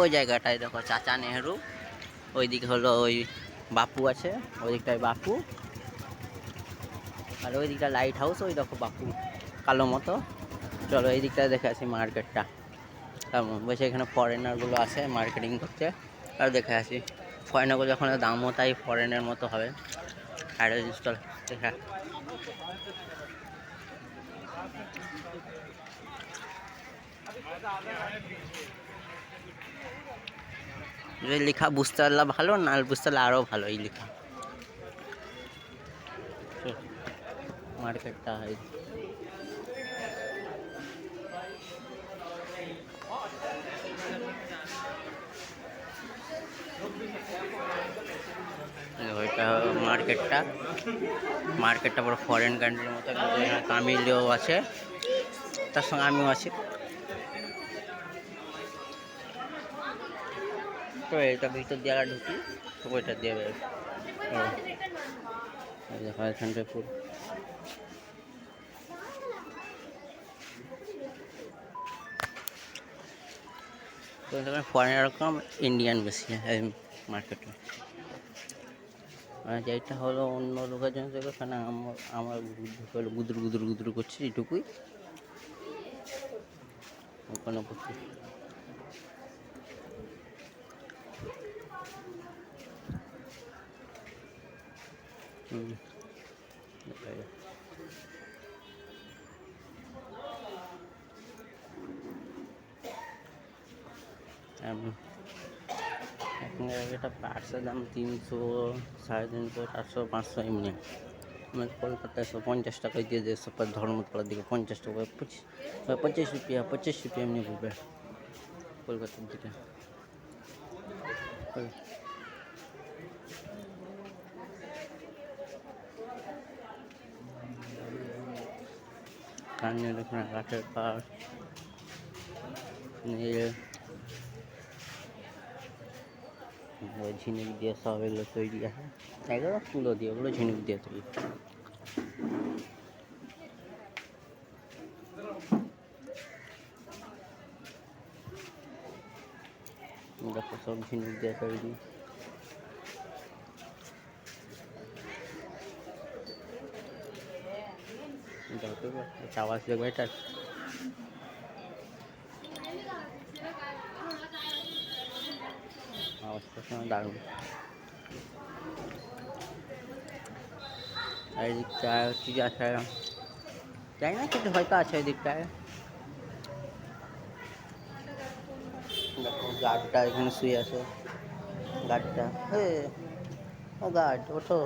ওই জায়গাটায় দেখো চাচা নেহেরু, ওইদিকে হলো ওই বাপু আছে, ওই দিকটায় বাপু, আর ওই দিকটা লাইট হাউস, ওই দেখো বাপু কালো মতো। চলো এই দিকটায় দেখে আসি মার্কেটটা কেমন, বসে এখানে ফরেনারগুলো আছে মার্কেটিং করছে, আর দেখে আসি ফরেনারগুলো যখন দামও তাই ফরেনের মতো হবে। আর চল দেখা যদি লেখা বুঝতে পারলে ভালো, না বুঝতে পারলে আরও ভালো এই লেখা। মার্কেটটা হয় ওইটা মার্কেটটা, মার্কেটটা পুরো ফরেন কান্ট্রির মতো, কিন্তু এখানে তামিলও আছে, তার সঙ্গে আমিও আছি। তো এটা ভিতর দিয়ে ঢুকি, তো ওইটা দিয়ে দেখো এখানটা পুরো তো এখানে ফরেনার কম, ইন্ডিয়ান বেশি মার্কেটে। আর যেটা হলো অন্য লোকের জন্য এখানে আমার গুদুর গুদুর গুদুর করছি এটুকুই, ওখানে প্রচুর এটা পার্টসের দাম 300, 350, 400, 500 এমনি। আমাদের কলকাতায় 150 টাকায় দিয়ে দেয়, সব ধর্মতলার দিকে 50 টাকা, 25 রুপিয়া এমনি পড়বে কলকাতার দিকে। কানের এখানে কাঠের পাট, ঝিনুক দিয়ে সব এগুলো তৈরি আছে, এগুলো তুলো দিয়ে, ওগুলো ঝিনুক দিয়ে তৈরি। দেখো সব ঝিনুক দিয়ে তৈরি। আওয়াজ দেখবে এটা, আওয়াজটা শোনা দারুণ। আর এই দিকটায় ঠিক আছে, জানি না কিন্তু হয়তো আছে এই দিকটায়। দেখো গার্ডটা এখানে শুয়ে আছে, গার্ডটা, হে ও গার্ড ওঠো।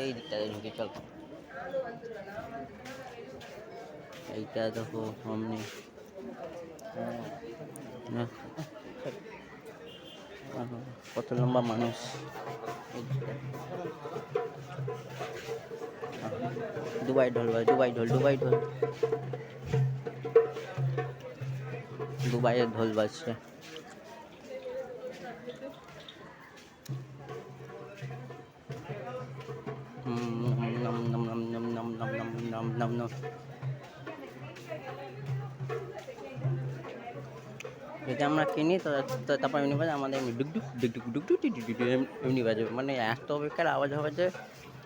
এই দিকটায় ঢুকে চল, এইটা দেখো সামনে কত লম্বা মানুষ। দুবাই ঢোল ভাই, দুবাই ঢোল, দুবাই ঢোল, দুবাইয়ের ঢোল বাজছে। যদি আমরা কিনি তো তারপর এমনি বাজে, আমাদের এমনি ডুকডুক ডুকডুক ডুকডুক ডুকডুক এমনি বাজবে, মানে এত বেকার আওয়াজ হবে যে,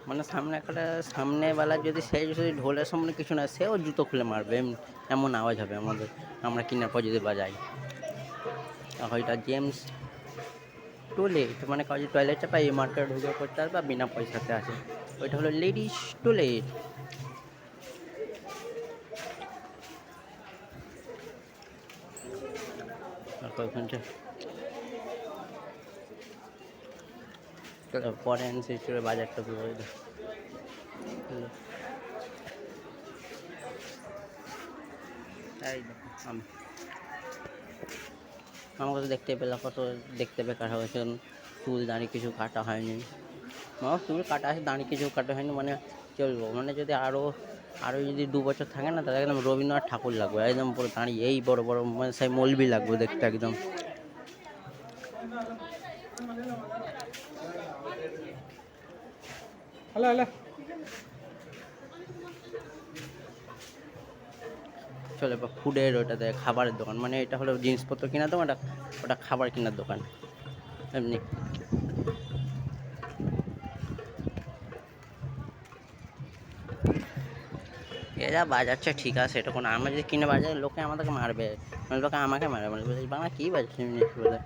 মানে সামনে একটা সামনেবেলা যদি সেই যদি ঢোলের সামনে কিছু না, সেও জুতো খুলে মারবে, এমন আওয়াজ হবে আমাদের, আমরা কেনার পর যদি বাজাই। ওইটা জেমস টয়লেট, মানে কাজে টয়লেটটা পাই মার্কেটে ঢুকে করতে পারবে বিনা পয়সাতে আছে, ওইটা হলো লেডিস টয়লেট। ওইখানটা ফরেন সিস্টেমের বাজারটা পুরো তাই দেখো আমাকে তো দেখতে পেলাম কত দেখতে বেকার হয়েছে, চুল দাঁড়িয়ে কিছু কাটা হয়নি, আমার চুল কাটা আছে, দাঁড়িয়ে কিছু কাটা হয়নি, মানে চলবো, মানে যদি আরও যদি 2 বছর থাকে না, তাহলে একদম রবীন্দ্রনাথ ঠাকুর লাগবে, একদম পুরো দাঁড়িয়ে এই বড় বড়, মানে সেই মৌলবি লাগবে দেখতে একদম। হ্যালো হ্যালো চলে বা ফুডের ওটাতে খাবারের দোকান, মানে এটা হলো জিনিসপত্র কেনার দোকান, ওটা খাবার কেনার দোকান এমনি। এরা বাজাচ্ছে ঠিক আছে, এটা কোনো আমরা যদি কিনে বাজারে লোকে আমাদেরকে মারবে, মানে লোকে আমাকে মারবে, মানে বাংলা কী বাজাচ্ছে জিনিস বলে।